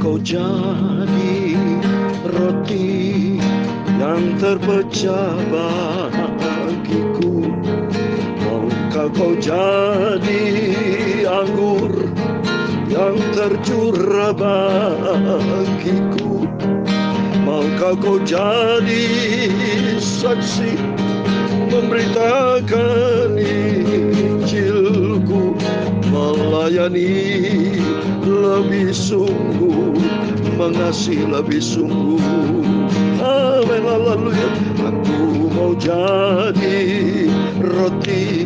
Kau jadi roti yang terpecah bagiku. Maukah kau jadi anggur yang tercurah bagiku. Maukah kau jadi saksi memberitakan Injilku, melayani lebih sungguh, mengasihi lebih sungguh. Amin, haleluya. Aku mau jadi roti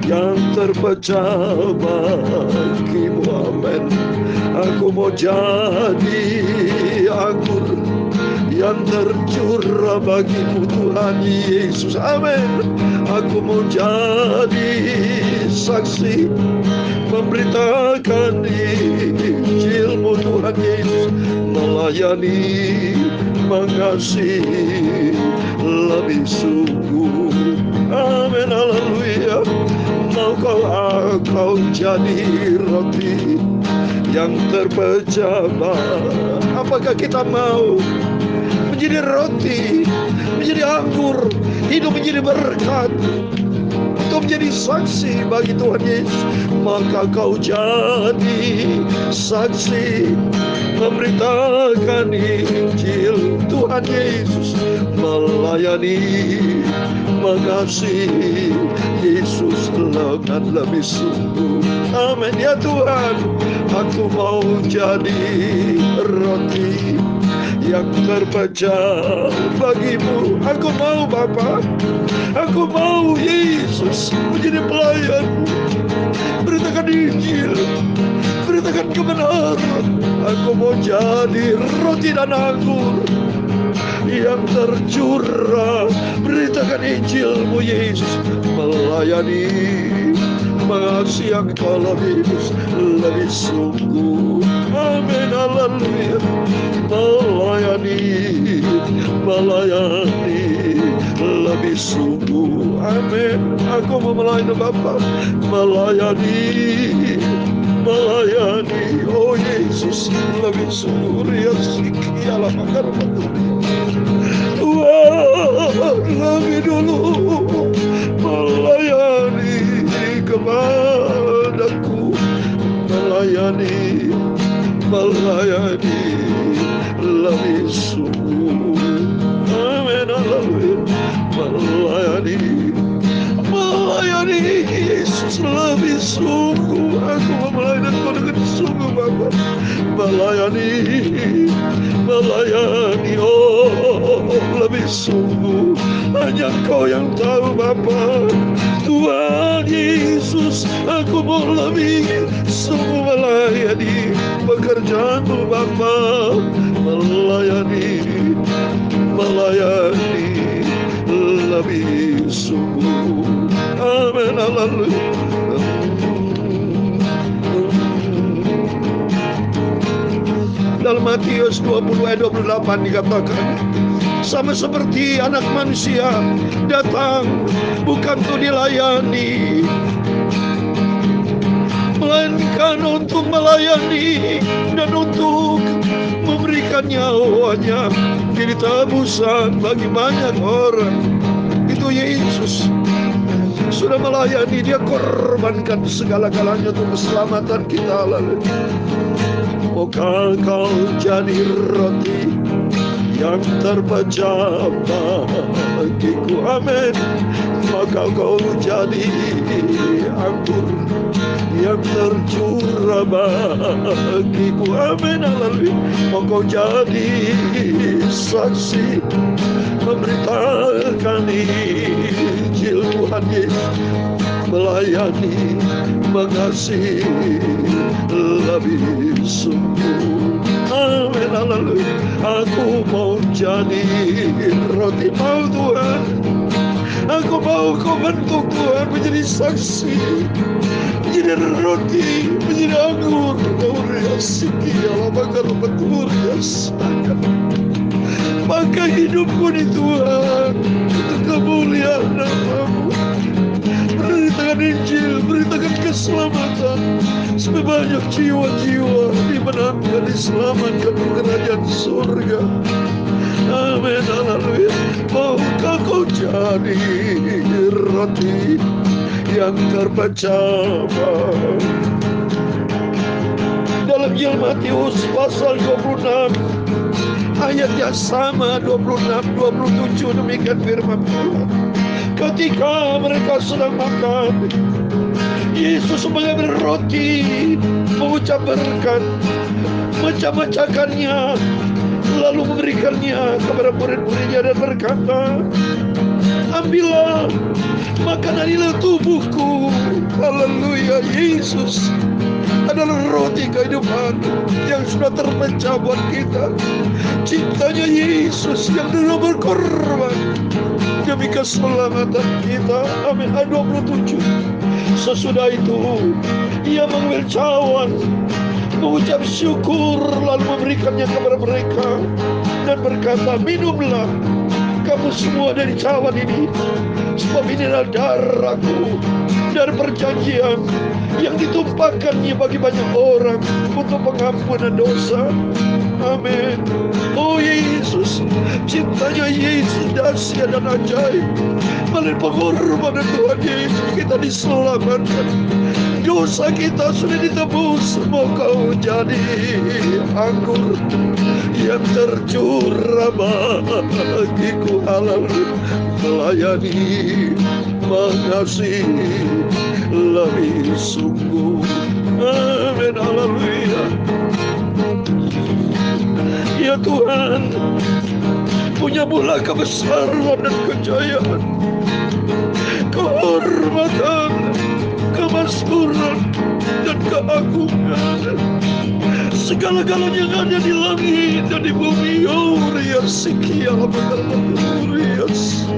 yang terpecah bagimu. Amin. Aku mau jadi anggur yang tercurah bagimu, Tuhan Yesus. Amin. Aku mau jadi saksi memberitakan Injilmu, Tuhan Yesus, melayani, mengasihi lebih sungguh. Amin, haleluya. Maukah kau jadi roti yang terpecah? Apakah kita mau menjadi roti, menjadi anggur, hidup menjadi berkat, untuk menjadi saksi bagi Tuhan Yesus? Maka kau jadi saksi memberitakan Injil Tuhan Yesus, melayani, mengasihi Yesus dengan lebih sungguh. Amin ya Tuhan. Aku mau jadi roti yang terpecah bagimu. Aku mau Bapa, aku mau Yesus menjadi pelayan, beritakan Injil, beritakan kebenaran. Aku mau jadi roti dan anggur yang tercurah, beritakan Injilmu Yesus, melayani, mengasihi Engkau lebih sungguh. Amin, haleluya. Melayani lebih sungguh. Amin. Aku mau melayani Bapa, melayani, oh Yesus, lebih sungguh. Ya sikialah makar lebih dulu melayani kepadaku, melayani lebih sungguh. Amin, haleluya. Melayani Yesus lebih sungguh. Aku mau melayani Engkau dengan sungguh Bapa. Melayani, oh lebih sungguh. Hanya Engkau yang tahu Bapa. Tuhan Yesus, aku mau lebih sungguh melayani pekerjaan-Mu Bapa. Melayani lebih sungguh. Amin, haleluya. Dalam Matius 20 ayat 28 dikatakan, sama seperti anak manusia datang bukan untuk dilayani, melainkan untuk melayani dan untuk memberikan nyawanya jadi tebusan bagi banyak orang. Itu Yesus sudah melayani, Dia korbankan segala-galanya untuk keselamatan kita. Lalu maukah kau jadi roti yang terpecah bagiku? Amin. Maka kau jadi anggur yang tercurah bagiku. Amin, haleluya. Mau kau jadi saksi memberitakan Injil Tuhan Yesus, melayani, mengasihi lebih sungguh. Amin, haleluya. Aku mau jadi roti, mau Tuhan. Aku mau Kau bentuk Tuhan menjadi saksi, menjadi roti, menjadi anggur. Maka hidupku di Tuhan untuk kemuliaan nama-Mu. Beritakan Injil, beritakan keselamatan, Sampai banyak jiwa-jiwa dimenangkan, diselamatkan ke kerajaan surga. Amin, haleluya. Maukah kau jadi roti yang terpecah? Dalam Injil Matius pasal 26 ayat yang sama, 26-27, demikian firman Tuhan. Ketika mereka sedang makan, Yesus mengambil roti, mengucap berkat, memecah-mecahkannya, lalu memberikannya kepada murid-muridnya dan berkata, ambillah, makan inilah tubuhku. Haleluya. Yesus adalah roti kehidupan yang sudah terpecah buat kita. Cintanya Yesus yang telah berkorban demi keselamatan kita. Amin. Ayat 27. Sesudah itu ia mengambil cawan, mengucap syukur, lalu memberikannya kepada mereka dan berkata, minumlah kamu semua dari cawan ini, sebab ini adalah darahku dari perjanjian yang ditumpahkannya bagi banyak orang untuk pengampunan dosa. Amin. Oh Yesus, cintanya Yesus dahsyat dan ajaib. Melalui pengorbanan Tuhan Yesus kita diselamatkan. Dosa kita sudah ditebus. Mau kau jadi anggur yang tercurah bagiku. Haleluya. Melayani, mengasihi lebih sungguh. Amin. Haleluya. Ya Tuhan, punya mula kebesaran dan kejayaan, kehormatan, kemakmuran dan keagungan. Segala-galanya yang ada di langit dan di bumi. Urias sikial Urias.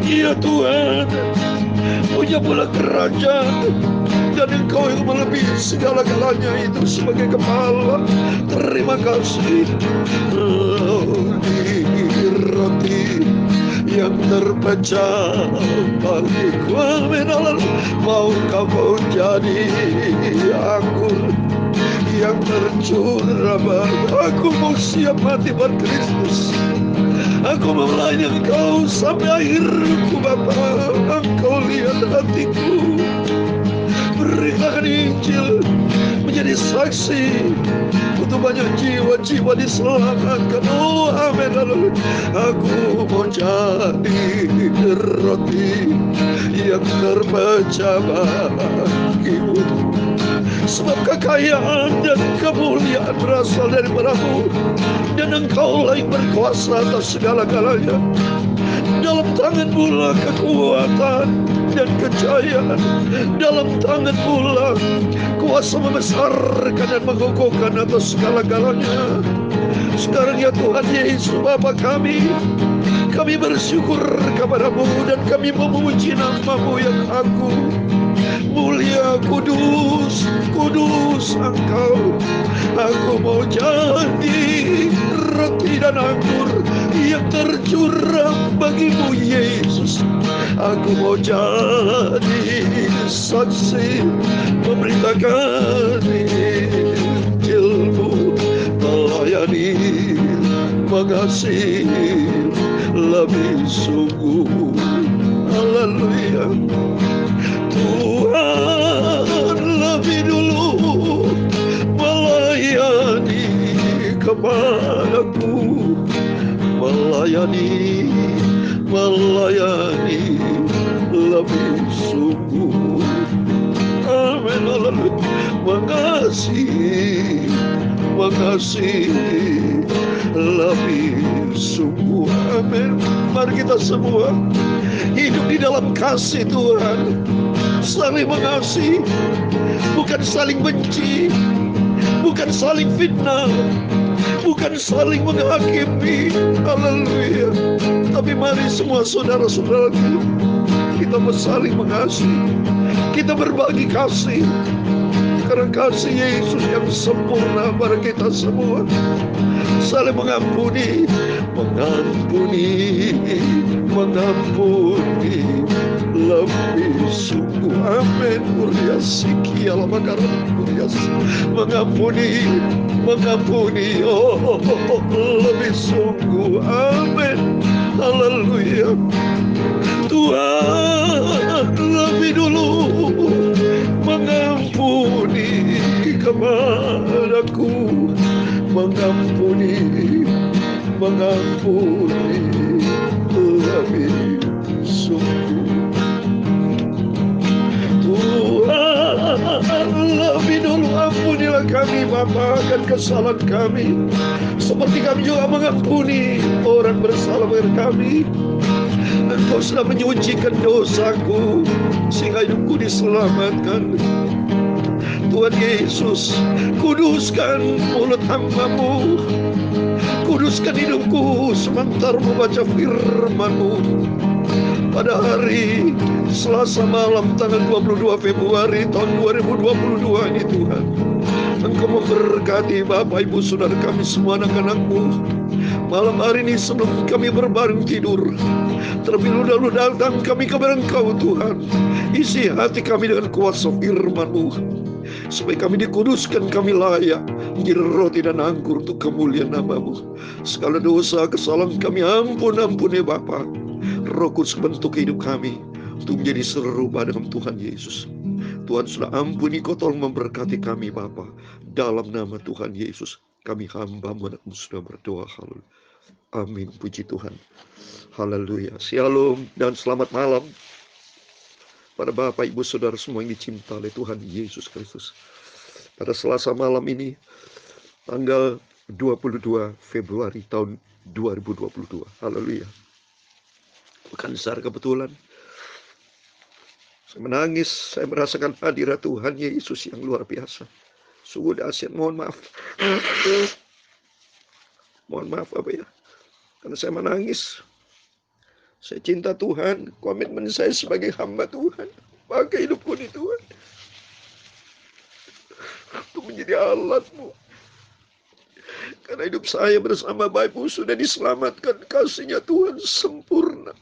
Ya Tuhan, punya pula kerajaan, dan Engkau yang melebihi segala-galanya itu sebagai kepala. Terima kasih. Roti yang terpecah bagiku. Amin. Mau kau jadi anggur yang tercurah bagiku. Aku mau siap mati buat Kristus. Aku mau melayani Engkau sampai akhirku Bapa. Engkau lihat hatiku. Beritakan Injil menjadi saksi untuk banyak jiwa-jiwa diselamatkan. Oh amin. Aku mau jadi roti yang terpecah bagimu, sebab kekayaan dan kemuliaan berasal daripada-Mu, dan Engkau yang berkuasa atas segala-galanya. Dalam tangan-Mu lah kekuatan dan kejayaan. Dalam tangan-Mu lah kuasa membesarkan dan mengukuhkan atas segala-galanya. Sekarang ya Tuhan Yesus Bapa kami bersyukur kepada-Mu dan kami memuji nama-Mu yang agung, mulia, kudus, kudus Engkau. Aku mau jadi roti dan anggur yang tercurah bagimu Yesus. Aku mau jadi saksi memberitakan Injil-Mu, melayani, mengasihi lebih sungguh. Haleluya. Tuhan lebih dulu melayani kepadaku, melayani lebih sungguh. Amin. Haleluya. Mengasihi lebih sungguh. Amin. Mari kita semua hidup di dalam kasih Tuhan, saling mengasihi, bukan saling benci, bukan saling fitnah, bukan saling menghakimi. Haleluya. Tapi mari semua saudara-saudaraku, kita saling mengasihi, kita berbagi kasih, karena kasih Yesus yang sempurna pada kita semua. Saling mengampuni lebih sungguh. Amin. Uriasiki alamakarun urias. Mengampuni, oh, lebih sungguh. Amin. Haleluya. Tuhan lebih dulu mengampuni kepadaku, mengampuni lebih sungguh. Tuhan lebih dulu ampunilah kami Bapa akan kesalahan kami, seperti kami juga mengampuni orang bersalah kepada kami. Engkau sudah menyucikan dosaku sehingga hidupku diselamatkan. Tuhan Yesus, kuduskan mulut hamba-Mu, kuduskan hidupku sementara membaca firman-Mu. Pada hari Selasa malam tanggal 22 Februari tahun 2022 ini Tuhan, Engkau memberkati Bapak Ibu Saudara kami semua, anak-anak-Mu. Malam hari ini sebelum kami berbaring tidur, terlebih dahulu datang kami kepada Engkau Tuhan. Isi hati kami dengan kuasa firman-Mu, supaya kami dikuduskan, kami layak menjadi roti dan anggur untuk kemuliaan nama-Mu. Segala dosa kesalahan kami ampuni Bapa. Roh Kudus bentuk hidup kami untuk menjadi serupa dengan Tuhan Yesus. Tuhan sudah ampuni, Kau tolong memberkati kami Bapa. Dalam nama Tuhan Yesus kami hamba-Mu anakmu sudah berdoa. Haleluya. Amin. Puji Tuhan. Haleluya. Shalom dan selamat malam pada Bapak Ibu Saudara semua yang dicinta oleh Tuhan Yesus Kristus. Pada Selasa malam ini tanggal 22 Februari tahun 2022. Haleluya. Bukan secara kebetulan saya menangis, saya merasakan hadirat Tuhan Yesus yang luar biasa. Sungguh dahsyat. Mohon maaf. Mohon maaf apa ya, karena saya menangis. Saya cinta Tuhan, komitmen saya sebagai hamba Tuhan, pakai hidupku di Tuhan untuk menjadi alat-Mu. Karena hidup saya bersama Bapak-Ibu sudah diselamatkan, kasih-Nya Tuhan sempurna.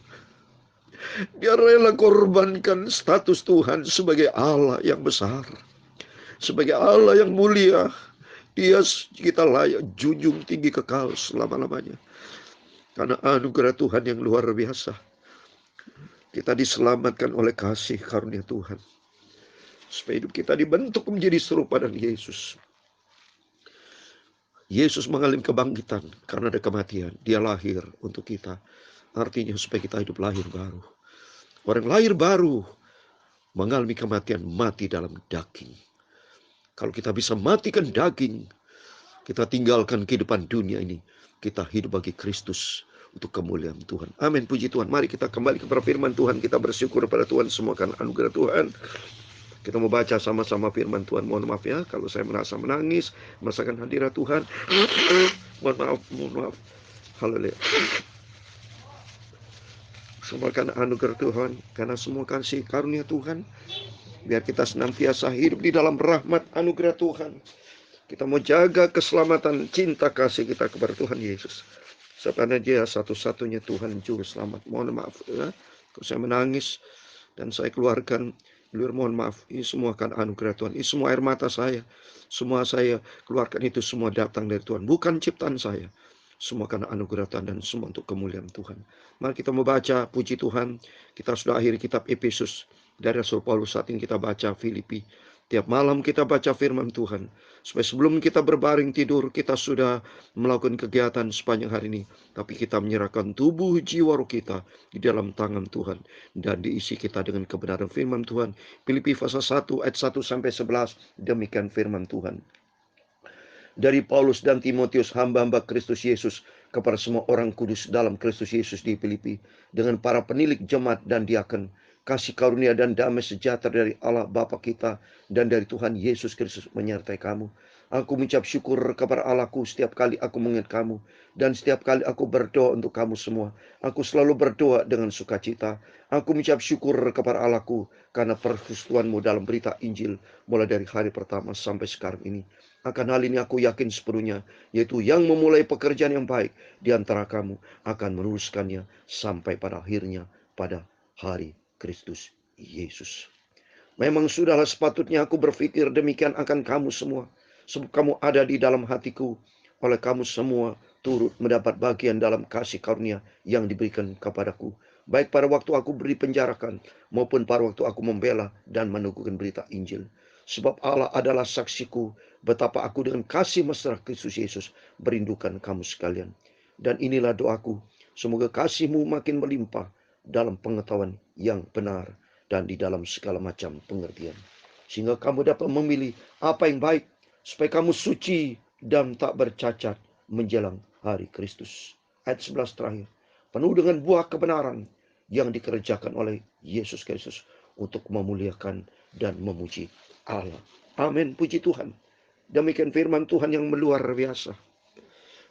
Dia rela korbankan status Tuhan sebagai Allah yang besar, sebagai Allah yang mulia. Dia kita layak junjung tinggi kekal selama-lamanya. Karena anugerah Tuhan yang luar biasa, kita diselamatkan oleh kasih karunia Tuhan, supaya hidup kita dibentuk menjadi serupa dengan Yesus. Yesus mengalami kebangkitan karena ada kematian. Dia lahir untuk kita. Artinya supaya kita hidup lahir baru. Orang lahir baru mengalami kematian, mati dalam daging. Kalau kita bisa matikan daging, kita tinggalkan kehidupan dunia ini, kita hidup bagi Kristus untuk kemuliaan Tuhan. Amin. Puji Tuhan. Mari kita kembali kepada firman Tuhan. Kita bersyukur kepada Tuhan semua karena anugerah Tuhan. Kita mau baca sama-sama firman Tuhan. Mohon maaf ya kalau saya merasa menangis, merasakan hadirat Tuhan. Mohon maaf. Haleluya. Semua karena anugerah Tuhan, karena semua kasih karunia Tuhan. Biar kita senantiasa hidup di dalam rahmat anugerah Tuhan. Kita mau jaga keselamatan, cinta kasih kita kepada Tuhan Yesus. Karena Dia satu-satunya Tuhan Juru Selamat. Mohon maaf ya, kalau saya menangis dan saya keluarkan, mohon maaf. Ini semua kan anugerah Tuhan. Ini semua air mata saya, semua saya keluarkan itu semua datang dari Tuhan, bukan ciptaan saya. Semua karena anugerah Tuhan dan semua untuk kemuliaan Tuhan. Mari kita membaca, puji Tuhan. Kita sudah akhiri kitab Efesus. Dari Rasul Paulus, saat ini kita baca Filipi. Tiap malam kita baca firman Tuhan. Supaya sebelum kita berbaring tidur, kita sudah melakukan kegiatan sepanjang hari ini. Tapi kita menyerahkan tubuh, jiwa, roh kita di dalam tangan Tuhan. Dan diisi kita dengan kebenaran firman Tuhan. Filipi pasal 1 ayat 1-11. Demikian firman Tuhan. Dari Paulus dan Timotius, hamba-hamba Kristus Yesus, kepada semua orang kudus dalam Kristus Yesus di Filipi, dengan para penilik jemaat dan diaken, kasih karunia dan damai sejahtera dari Allah Bapa kita dan dari Tuhan Yesus Kristus menyertai kamu. Aku mengucap syukur kepada Allahku setiap kali aku mengingat kamu, dan setiap kali aku berdoa untuk kamu semua. Aku selalu berdoa dengan sukacita. Aku mengucap syukur kepada Allahku karena persekutuanmu dalam berita Injil mulai dari hari pertama sampai sekarang ini. Akan hal ini aku yakin sepenuhnya, yaitu yang memulai pekerjaan yang baik di antara kamu akan meneruskannya sampai pada akhirnya pada hari Kristus Yesus. Memang sudahlah sepatutnya aku berpikir demikian akan kamu semua, sebab kamu ada di dalam hatiku. Oleh kamu semua turut mendapat bagian dalam kasih karunia yang diberikan kepadaku, baik pada waktu aku dipenjarakan maupun pada waktu aku membela dan meneguhkan berita Injil. Sebab Allah adalah saksiku betapa aku dengan kasih mesra Kristus Yesus merindukan kamu sekalian. Dan inilah doaku, semoga kasihmu makin melimpah dalam pengetahuan yang benar dan di dalam segala macam pengertian, sehingga kamu dapat memilih apa yang baik, supaya kamu suci dan tak bercacat menjelang hari Kristus. Ayat 11 terakhir, penuh dengan buah kebenaran yang dikerjakan oleh Yesus Kristus untuk memuliakan dan memuji Allah. Amin, puji Tuhan. Demikian firman Tuhan yang luar biasa.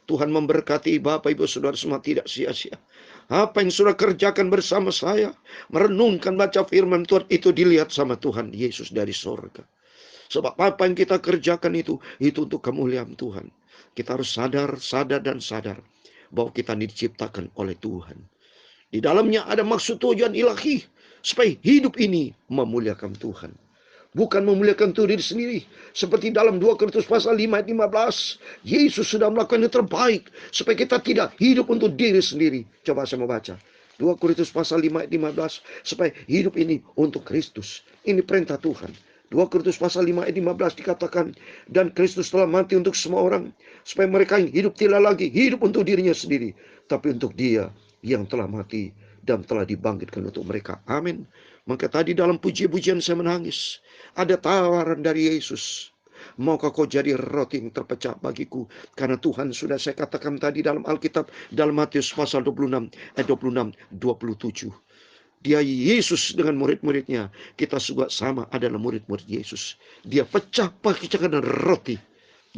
Tuhan memberkati Bapak Ibu Saudara semua tidak sia-sia. Apa yang sudah kerjakan bersama saya, merenungkan baca firman Tuhan, itu dilihat sama Tuhan Yesus dari sorga. Sebab apa yang kita kerjakan itu untuk kemuliaan Tuhan. Kita harus sadar bahwa kita diciptakan oleh Tuhan. Di dalamnya ada maksud tujuan ilahi, supaya hidup ini memuliakan Tuhan. Bukan memuliakan diri sendiri. Seperti dalam 2 Korintus pasal 5 ayat 15. Yesus sudah melakukan yang terbaik, supaya kita tidak hidup untuk diri sendiri. Coba saya mau baca. 2 Korintus pasal 5 ayat 15. Supaya hidup ini untuk Kristus. Ini perintah Tuhan. 2 Korintus pasal 5 ayat 15 dikatakan, dan Kristus telah mati untuk semua orang, supaya mereka yang hidup tidak lagi hidup untuk dirinya sendiri, tapi untuk Dia yang telah mati dan telah dibangkitkan untuk mereka. Amin. Maka tadi dalam puji-pujian saya menangis. Ada tawaran dari Yesus. Maukah kau jadi roti yang terpecah bagiku? Karena Tuhan sudah saya katakan tadi dalam Alkitab, dalam Matius pasal 26 ayat 26 27. Dia Yesus dengan murid-muridnya. Kita juga sama adalah murid-murid Yesus. Dia pecah bagikan roti.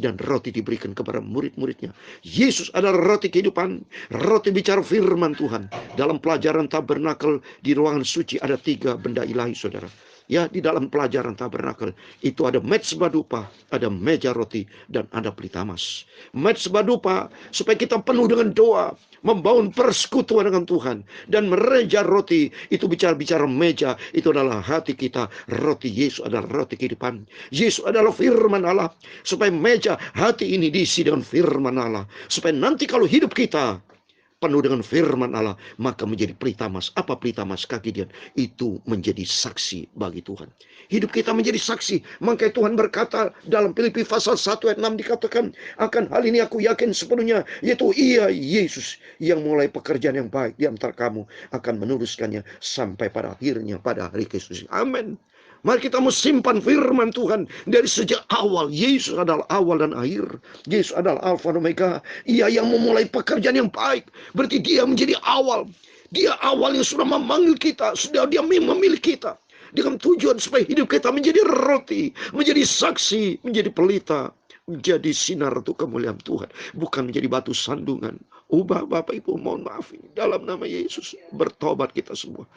Dan roti diberikan kepada murid-muridnya. Yesus adalah roti kehidupan. Roti bicara firman Tuhan. Dalam pelajaran tabernakel di ruangan suci ada 3 benda ilahi, saudara. Ya, di dalam pelajaran tabernakel itu ada mezbah dupa, ada meja roti, dan ada pelita emas. Mezbah dupa supaya kita penuh dengan doa, membangun persekutuan dengan Tuhan. Dan meja roti itu bicara meja, itu adalah hati kita. Roti Yesus adalah roti kehidupan. Yesus adalah firman Allah, supaya meja hati ini diisi dengan firman Allah, supaya nanti kalau hidup kita penuh dengan firman Allah, maka menjadi pelita emas. Apa pelita emas? Kaki dia itu menjadi saksi bagi Tuhan. Hidup kita menjadi saksi. Maka Tuhan berkata dalam Filipi pasal 1 ayat 6 dikatakan, akan hal ini aku yakin sepenuhnya, yaitu Ia Yesus yang mulai pekerjaan yang baik di antara kamu akan meneruskannya sampai pada akhirnya pada hari Kristus. Amin. Mari kita mau simpan firman Tuhan dari sejak awal. Yesus adalah awal dan akhir. Yesus adalah Alfa dan Omega. Ia yang memulai pekerjaan yang baik. Berarti Dia menjadi awal. Dia awal yang sudah memanggil kita. Sudah Dia memilih kita. Dengan tujuan supaya hidup kita menjadi roti. Menjadi saksi. Menjadi pelita. Menjadi sinar untuk kemuliaan Tuhan. Bukan menjadi batu sandungan. Ubah Bapak Ibu, mohon maaf. Dalam nama Yesus. Bertobat kita semua.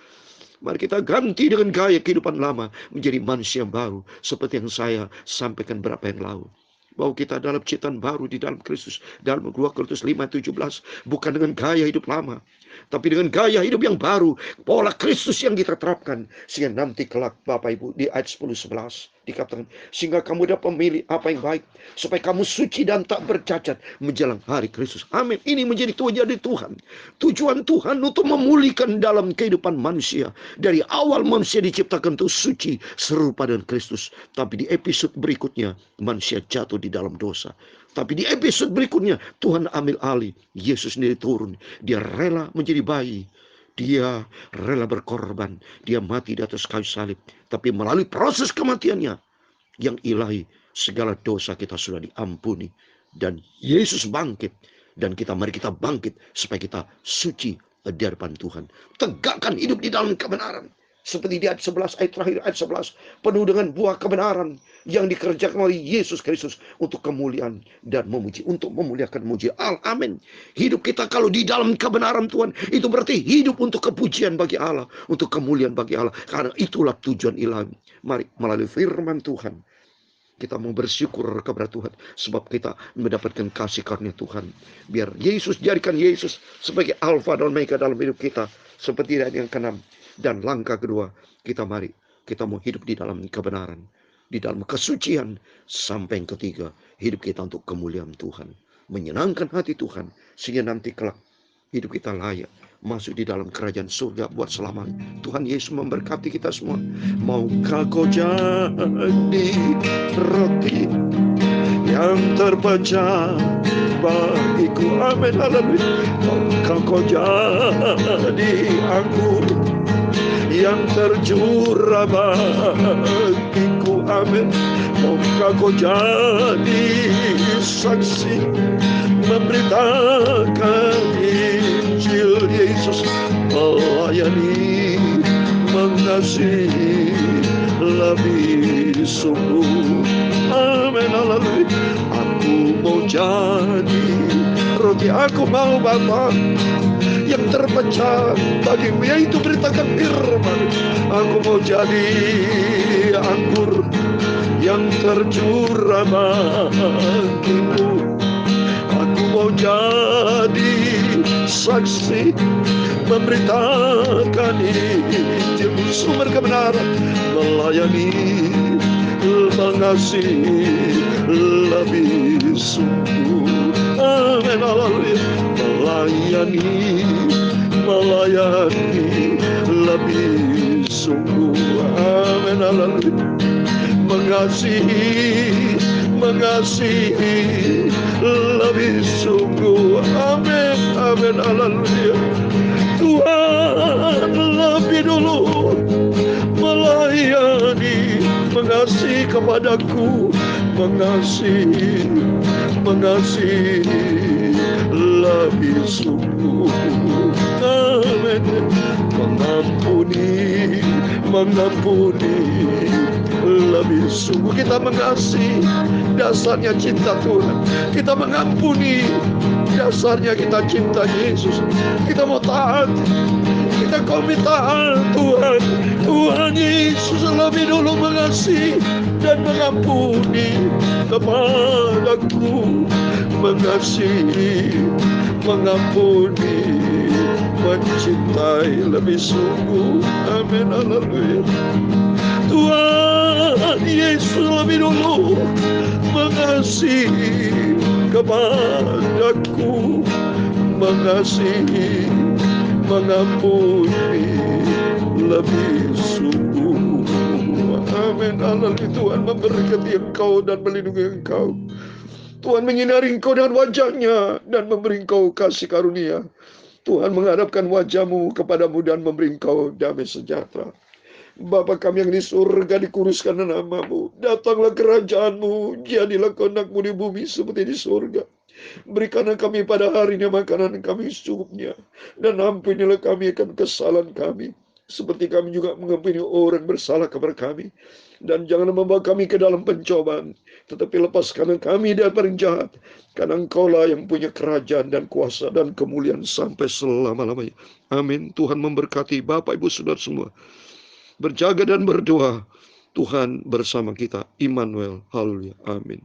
Mari kita ganti dengan gaya kehidupan lama menjadi manusia baru. Seperti yang saya sampaikan berapa yang lalu. Bahwa kita dalam ciptaan baru di dalam Kristus. Dalam 2 Korintus 5:17. Bukan dengan gaya hidup lama. Tapi dengan gaya hidup yang baru. Pola Kristus yang kita terapkan. Sehingga nanti kelak Bapak Ibu di ayat 10-11. Dikatakan. Sehingga kamu dapat memilih apa yang baik. Supaya kamu suci dan tak bercacat menjelang hari Kristus. Amin. Ini menjadi tujuan dari Tuhan. Tujuan Tuhan untuk memulihkan dalam kehidupan manusia. Dari awal manusia diciptakan untuk suci. Serupa dengan Kristus. Tapi di episode berikutnya. Manusia jatuh di dalam dosa. Tapi di episode berikutnya Tuhan ambil alih. Yesus sendiri turun. Dia rela menjadi bayi. Dia rela berkorban. Dia mati di atas kayu salib. Tapi melalui proses kematiannya yang ilahi, segala dosa kita sudah diampuni. Dan Yesus bangkit. Dan mari kita bangkit supaya kita suci di hadapan Tuhan. Tegakkan hidup di dalam kebenaran. Seperti di ayat 11, ayat terakhir ayat 11. Penuh dengan buah kebenaran yang dikerjakan oleh Yesus Kristus untuk kemuliaan dan memuji. Untuk memuliakan memuji Allah. Amin. Hidup kita kalau di dalam kebenaran Tuhan, itu berarti hidup untuk kepujian bagi Allah. Untuk kemuliaan bagi Allah. Karena itulah tujuan ilahi. Mari melalui firman Tuhan. Kita mau bersyukur kepada Tuhan. Sebab kita mendapatkan kasih karunia Tuhan. Biar Yesus jadikan Yesus sebagai Alfa dan Omega dalam hidup kita. Seperti ayat yang ke-6. Dan langkah kedua, kita mau hidup di dalam kebenaran, di dalam kesucian. Sampai yang ketiga, hidup kita untuk kemuliaan Tuhan, menyenangkan hati Tuhan, sehingga nanti kelak hidup kita layak masuk di dalam kerajaan surga buat selamanya. Tuhan Yesus memberkati kita semua. Maukah kau jadi roti yang terpecah bagiku? Amin, haleluya. Maukah kau jadi anggur yang tercurah bagiku? Amin. Maukah kau jadi saksi memberitakan Injil Yesus, melayani, mengasihi lebih sungguh. Amin, haleluya. Aku mau jadi roti, aku mau Bapa yang terpecah bagimu, yaitu beritakan firman. Aku mau jadi anggur yang tercurah bagimu. Aku mau jadi saksi memberitakan Injil, sumber kebenaran, melayani, mengasihi lebih sungguh. Amin, haleluya. Melayani lebih sungguh. Amin, haleluya. Mengasihi lebih sungguh. Amin, amin, haleluya. Tuhan lebih dulu melayani, mengasihi kepadaku, mengasihi lebih sungguh. Amin. Mengampuni lebih sungguh. Kita mengasihi, dasarnya cinta Tuhan. Kita mengampuni, dasarnya kita cinta Yesus. Kita mau taat, kita komit taat Tuhan. Tuhan Yesus lebih dulu mengasihi dan mengampuni kepadaku, mengasihi, mengampuni, mencintai lebih sungguh. Amin, haleluya. Tuhan Yesus lebih dulu mengasihi kepadaku, mengasihi, mengampuni lebih sungguh. Amin, haleluya. Tuhan memberkati engkau dan melindungi engkau. Tuhan menyinari engkau dengan wajahnya dan memberi engkau kasih karunia. Tuhan menghadapkan wajahmu kepadamu dan memberi engkau damai sejahtera. Bapa kami yang di surga, dikuduskan namamu. Datanglah kerajaanmu, jadilah kehendakmu di bumi seperti di surga. Berikanlah kami pada hari ini makanan kami secukupnya, dan ampunilah kami akan kesalahan kami, seperti kami juga mengampuni orang bersalah kepada kami. Dan jangan membawa kami ke dalam pencobaan, tetapi lepaskanlah kami dari yang jahat. Karena engkaulah yang punya kerajaan dan kuasa dan kemuliaan sampai selama-lamanya. Amin. Tuhan memberkati Bapak Ibu Saudara semua. Berjaga dan berdoa. Tuhan bersama kita. Immanuel. Haleluya. Amin.